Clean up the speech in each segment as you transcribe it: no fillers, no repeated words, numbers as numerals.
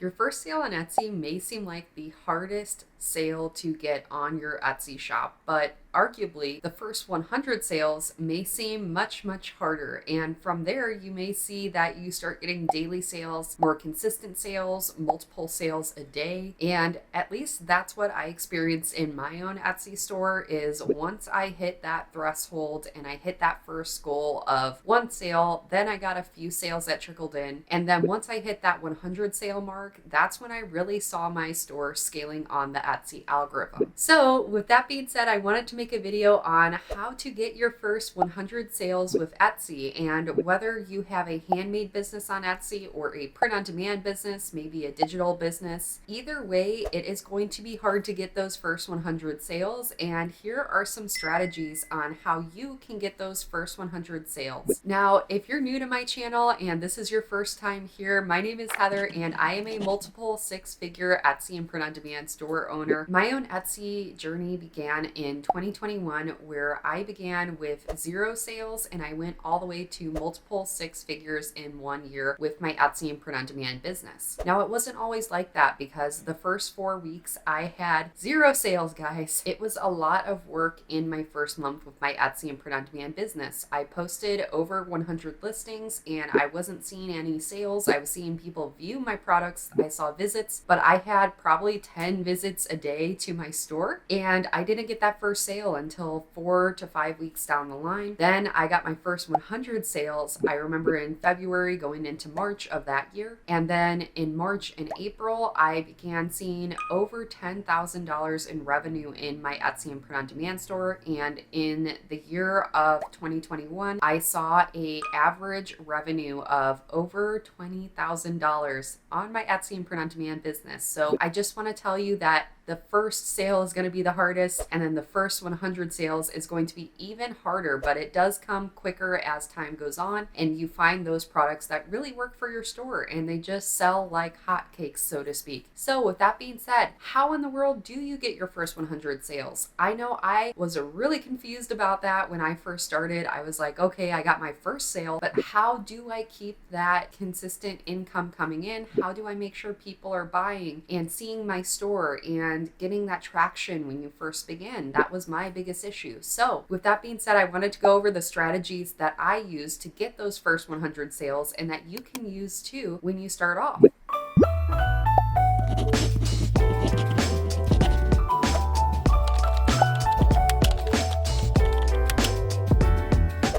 Your first sale on Etsy may seem like the hardest sale to get on your Etsy shop, but arguably the first 100 sales may seem much harder. And from there, you may see that you start getting daily sales, more consistent sales, multiple sales a day. And at least that's what I experienced in my own Etsy store is once I hit that threshold and I hit that first goal of one sale, then I got a few sales that trickled in. And then once I hit that 100 sale mark, that's when I really saw my store scaling on the Etsy algorithm. So with that being said, I wanted to make a video on how to get your first 100 sales with Etsy, and whether you have a handmade business on Etsy or a print-on-demand business, maybe a digital business, either way, it is going to be hard to get those first 100 sales. And here are some strategies on how you can get those first 100 sales. Now, if you're new to my channel and this is your first time here, my name is Heather and I am a multiple six-figure Etsy and print-on-demand store owner. My own Etsy journey began in 2021, where I began with 0 sales and I went all the way to multiple six figures in 1 year with my Etsy and print-on-demand business. Now, it wasn't always like that because the first 4 weeks I had 0 sales, guys. It was a lot of work in my first month with my Etsy and print-on-demand business. I posted over 100 listings and I wasn't seeing any sales. I was seeing people view my products. I saw visits, but I had probably 10 visits a day to my store, and I didn't get that first sale until 4 to 5 weeks down the line. Then I got my first 100 sales, I remember, in February going into March of that year. And then in March and April, I began seeing over $10,000 in revenue in my Etsy and print-on-demand store. And in the year of 2021, I saw a average revenue of over $20,000 on my Etsy and print-on-demand business. So I just want to tell you that the first sale is going to be the hardest, and then the first 100 sales is going to be even harder, but it does come quicker as time goes on and you find those products that really work for your store and they just sell like hotcakes, so to speak. So with that being said, how in the world do you get your first 100 sales? I know I was really confused about that when I first started. I was like, okay, I got my first sale, but how do I keep that consistent income coming in? How do I make sure people are buying and seeing my store and getting that traction when you first begin? That was my biggest issue. So with that being said, I wanted to go over the strategies that I use to get those first 100 sales and that you can use too when you start off.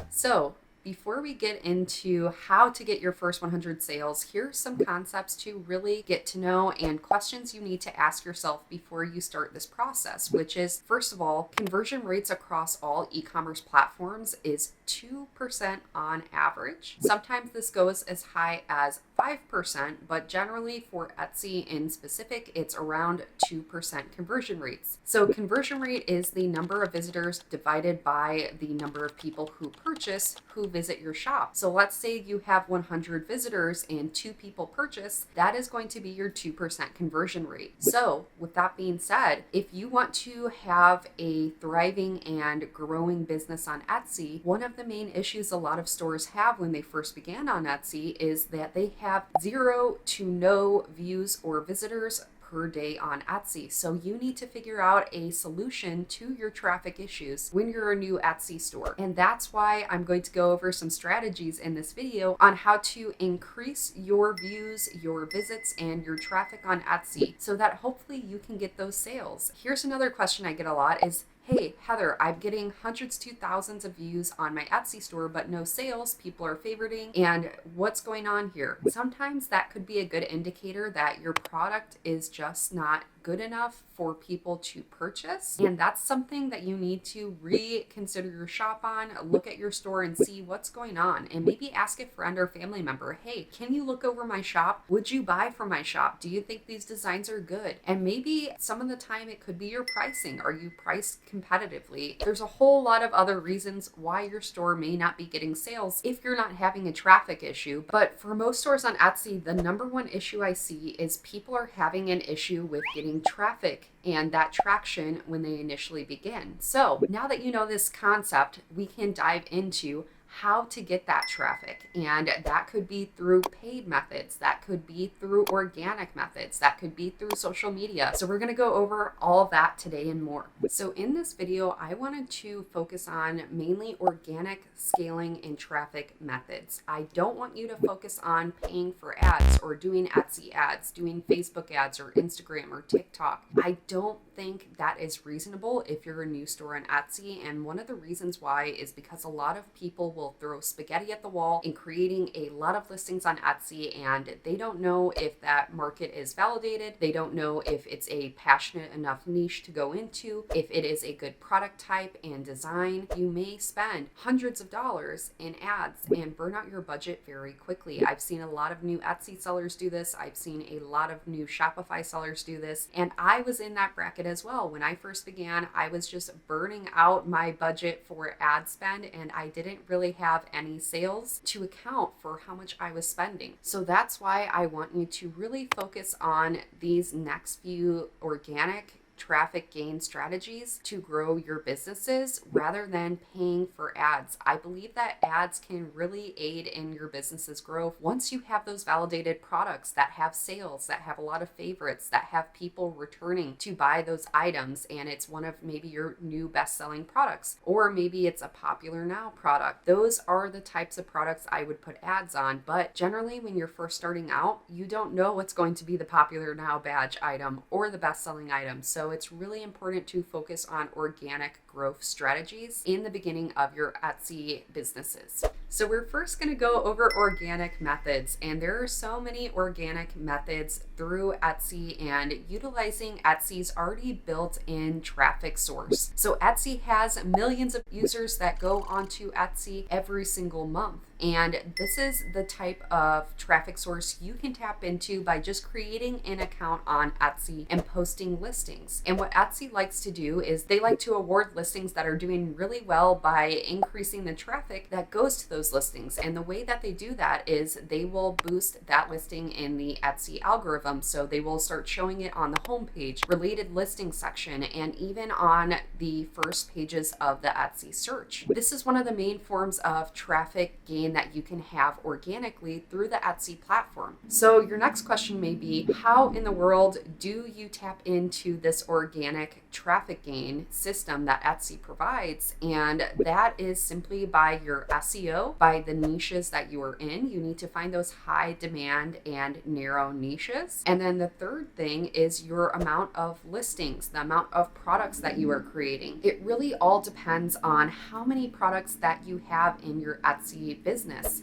So before we get into how to get your first 100 sales, here's some concepts to really get to know and questions you need to ask yourself before you start this process, which is, first of all, conversion rates across all e-commerce platforms is 2% on average. Sometimes this goes as high as 5%, but generally for Etsy in specific, it's around 2% conversion rates. So conversion rate is the number of visitors divided by the number of people who purchase, who visit your shop. So let's say you have 100 visitors and 2 people purchase, that is going to be your 2% conversion rate. So with that being said, if you want to have a thriving and growing business on Etsy, one of the main issues a lot of stores have when they first began on Etsy is that they have 0 to no views or visitors per day on Etsy. So you need to figure out a solution to your traffic issues when you're a new Etsy store. And that's why I'm going to go over some strategies in this video on how to increase your views, your visits, and your traffic on Etsy so that hopefully you can get those sales. Here's another question I get a lot is, hey, Heather, I'm getting hundreds to thousands of views on my Etsy store, but no sales. People are favoriting, and what's going on here? Sometimes that could be a good indicator that your product is just not good enough for people to purchase. And that's something that you need to reconsider your shop on, look at your store and see what's going on. And maybe ask a friend or family member, hey, can you look over my shop? Would you buy from my shop? Do you think these designs are good? And maybe some of the time it could be your pricing. Are you priced competitively? There's a whole lot of other reasons why your store may not be getting sales if you're not having a traffic issue. But for most stores on Etsy, the number one issue I see is people are having an issue with getting traffic and that traction when they initially begin. So now that you know this concept, we can dive into how to get that traffic. And that could be through paid methods, that could be through organic methods, that could be through social media. So we're going to go over all of that today and more. So in this video, I wanted to focus on mainly organic scaling and traffic methods. I don't want you to focus on paying for ads or doing Etsy ads, doing Facebook ads or Instagram or TikTok. I don't think that is reasonable if you're a new store on Etsy. And one of the reasons why is because a lot of people will throw spaghetti at the wall in creating a lot of listings on Etsy, and they don't know if that market is validated. They don't know if it's a passionate enough niche to go into, if it is a good product type and design. You may spend hundreds of dollars in ads and burn out your budget very quickly. I've seen a lot of new Etsy sellers do this. I've seen a lot of new Shopify sellers do this. And I was in that bracket as well. When I first began, I was just burning out my budget for ad spend, and I didn't really have any sales to account for how much I was spending. So that's why I want you to really focus on these next few organic traffic gain strategies to grow your businesses rather than paying for ads. I believe that ads can really aid in your business's growth once you have those validated products that have sales, that have a lot of favorites, that have people returning to buy those items, and it's one of maybe your new best-selling products, or maybe it's a popular now product. Those are the types of products I would put ads on, but generally when you're first starting out, you don't know what's going to be the popular now badge item or the best-selling item. So it's really important to focus on organic growth strategies in the beginning of your Etsy businesses. So we're first going to go over organic methods, and there are so many organic methods through Etsy and utilizing Etsy's already built-in traffic source. So Etsy has millions of users that go onto Etsy every single month. And this is the type of traffic source you can tap into by just creating an account on Etsy and posting listings. And what Etsy likes to do is they like to award listings that are doing really well by increasing the traffic that goes to those listings. And the way that they do that is they will boost that listing in the Etsy algorithm. So they will start showing it on the homepage, related listing section, and even on the first pages of the Etsy search. This is one of the main forms of traffic gain that you can have organically through the Etsy platform. So your next question may be, how in the world do you tap into this organic traffic gain system that Etsy provides? And that is simply by your SEO, by the niches that you are in. You need to find those high demand and narrow niches. And then the third thing is your amount of listings, the amount of products that you are creating. It really all depends on how many products that you have in your Etsy business.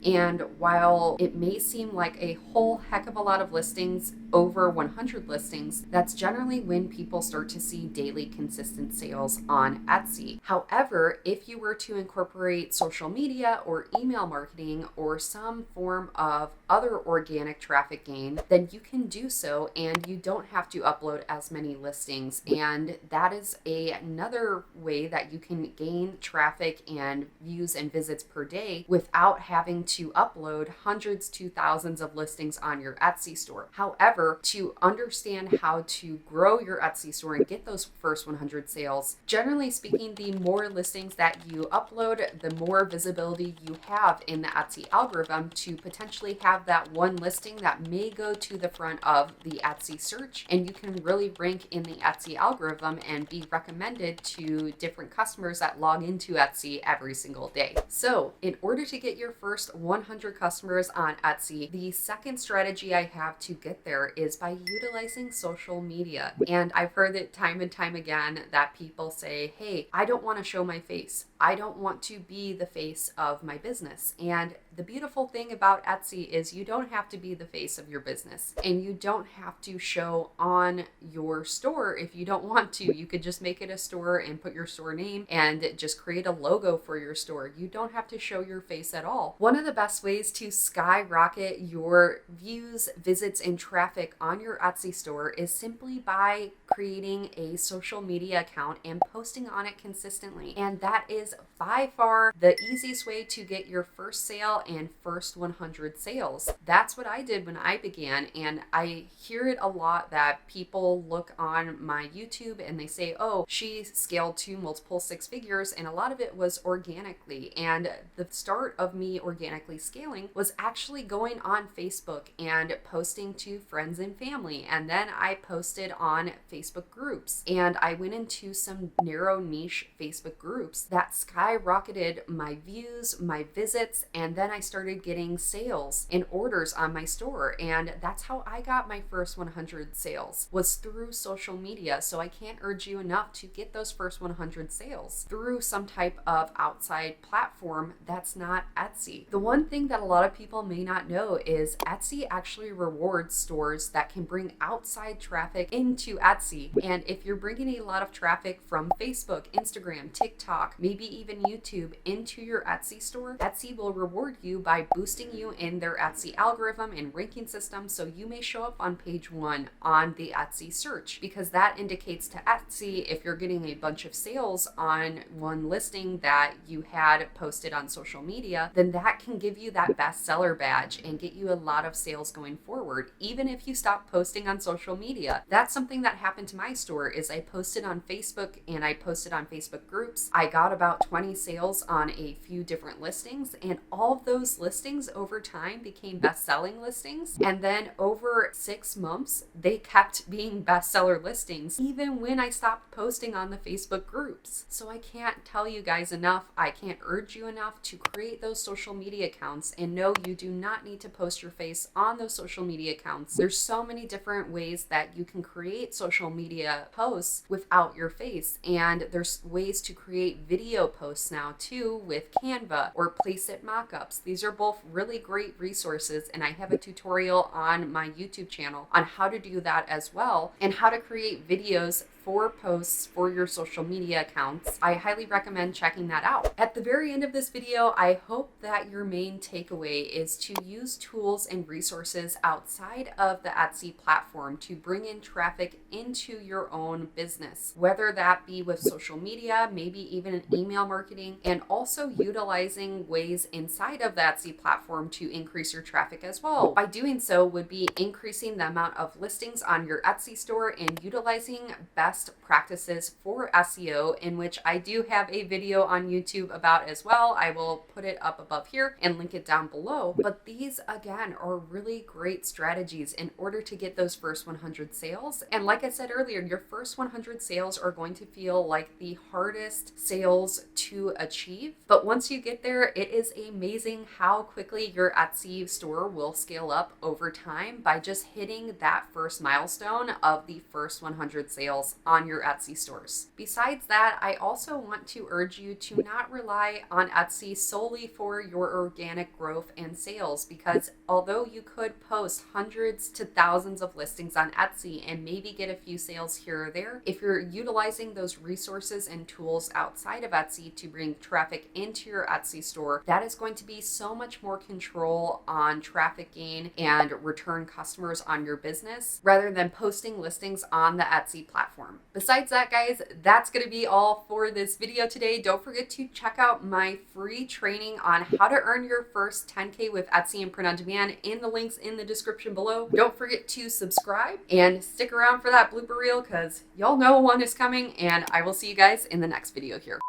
And while it may seem like a whole heck of a lot of listings, over 100 listings, that's generally when people start to see daily consistent sales on Etsy. However, if you were to incorporate social media or email marketing or some form of other organic traffic gain, then you can do so and you don't have to upload as many listings. And that is another way that you can gain traffic and views and visits per day without having to upload hundreds to thousands of listings on your Etsy store. However, to understand how to grow your Etsy store and get those first 100 sales, generally speaking, the more listings that you upload, the more visibility you have in the Etsy algorithm to potentially have that one listing that may go to the front of the Etsy search, and you can really rank in the Etsy algorithm and be recommended to different customers that log into Etsy every single day. So in order to get your first 100 customers on Etsy, the second strategy I have to get there is by utilizing social media. And I've heard it time and time again that people say, hey, I don't want to show my face. I don't want to be the face of my business. And the beautiful thing about Etsy is you don't have to be the face of your business, and you don't have to show on your store if you don't want to. You could just make it a store and put your store name and just create a logo for your store. You don't have to show your face at all. One of the best ways to skyrocket your views, visits, and traffic on your Etsy store is simply by creating a social media account and posting on it consistently. And that is by far the easiest way to get your first sale and first 100 sales. That's what I did when I began, and I hear it a lot that people look on my YouTube and they say, oh, she scaled to multiple six figures, and a lot of it was organically. And the start of me organically scaling was actually going on Facebook and posting to friends and family, and then I posted on Facebook groups, and I went into some narrow niche Facebook groups that skyrocketed my views, my visits, and then I started getting sales and orders on my store. And that's how I got my first 100 sales, was through social media. So I can't urge you enough to get those first 100 sales through some type of outside platform that's not Etsy. The one thing that a lot of people may not know is Etsy actually rewards stores that can bring outside traffic into Etsy. And if you're bringing a lot of traffic from Facebook, Instagram, TikTok, maybe even YouTube into your Etsy store, Etsy will reward you by boosting you in their Etsy algorithm and ranking system, so you may show up on page 1 on the Etsy search, because that indicates to Etsy if you're getting a bunch of sales on one listing that you had posted on social media, then that can give you that bestseller badge and get you a lot of sales going forward, even if you stop posting on social media. That's something that happened to my store. Is I posted on Facebook and I posted on Facebook groups. I got about 20 sales on a few different listings, and all of those listings over time became best-selling listings. And then over 6 months, they kept being bestseller listings, even when I stopped posting on the Facebook groups. So I can't tell you guys enough, I can't urge you enough to create those social media accounts. And no, you do not need to post your face on those social media accounts. There's so many different ways that you can create social media posts without your face. And there's ways to create video posts now too with Canva or Placeit mockups. These are both really great resources, and I have a tutorial on my YouTube channel on how to do that as well, and how to create videos for posts for your social media accounts. I highly recommend checking that out. At the very end of this video, I hope that your main takeaway is to use tools and resources outside of the Etsy platform to bring in traffic into your own business, whether that be with social media, maybe even an email marketing, and also utilizing ways inside of the Etsy platform to increase your traffic as well. By doing so would be increasing the amount of listings on your Etsy store and utilizing best practices for SEO, in which I do have a video on YouTube about as well. I will put it up above here and link it down below. But these again are really great strategies in order to get those first 100 sales. And like I said earlier, your first 100 sales are going to feel like the hardest sales to achieve. But once you get there, it is amazing how quickly your Etsy store will scale up over time by just hitting that first milestone of the first 100 sales on your Etsy stores. Besides that, I also want to urge you to not rely on Etsy solely for your organic growth and sales, because although you could post hundreds to thousands of listings on Etsy and maybe get a few sales here or there, if you're utilizing those resources and tools outside of Etsy to bring traffic into your Etsy store, that is going to be so much more control on traffic gain and return customers on your business rather than posting listings on the Etsy platform. Besides that, guys, that's going to be all for this video today. Don't forget to check out my free training on how to earn your first 10K with Etsy and print on demand in the links in the description below. Don't forget to subscribe and stick around for that blooper reel, because y'all know one is coming, and I will see you guys in the next video here.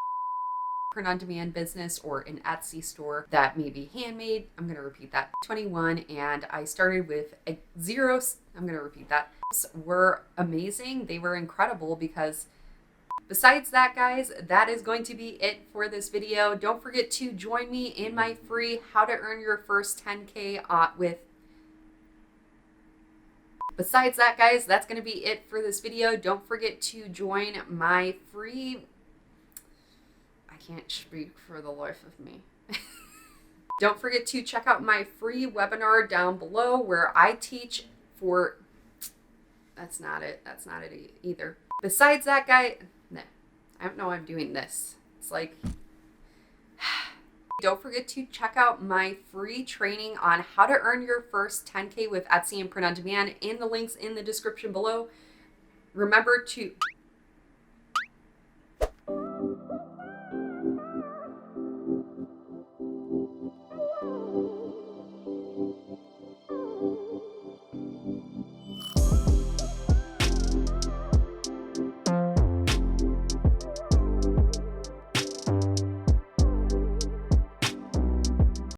Print on demand business or an Etsy store that may be handmade. I'm going to repeat that. 21, and I started with a zero. I'm going to repeat that. Were amazing. They were incredible, because besides that, guys, that is going to be it for this video. Don't forget to join me in my free How to Earn Your First 10K with. Besides that, guys, that's going to be it for this video. Don't forget to join my free. I can't speak for the life of me. Don't forget to check out my free webinar down below where I teach for. That's not it. That's not it either. Besides that, guy, no, I don't know why I'm doing this. It's like, don't forget to check out my free training on how to earn your first 10K with Etsy and print on demand in the links in the description below. Remember to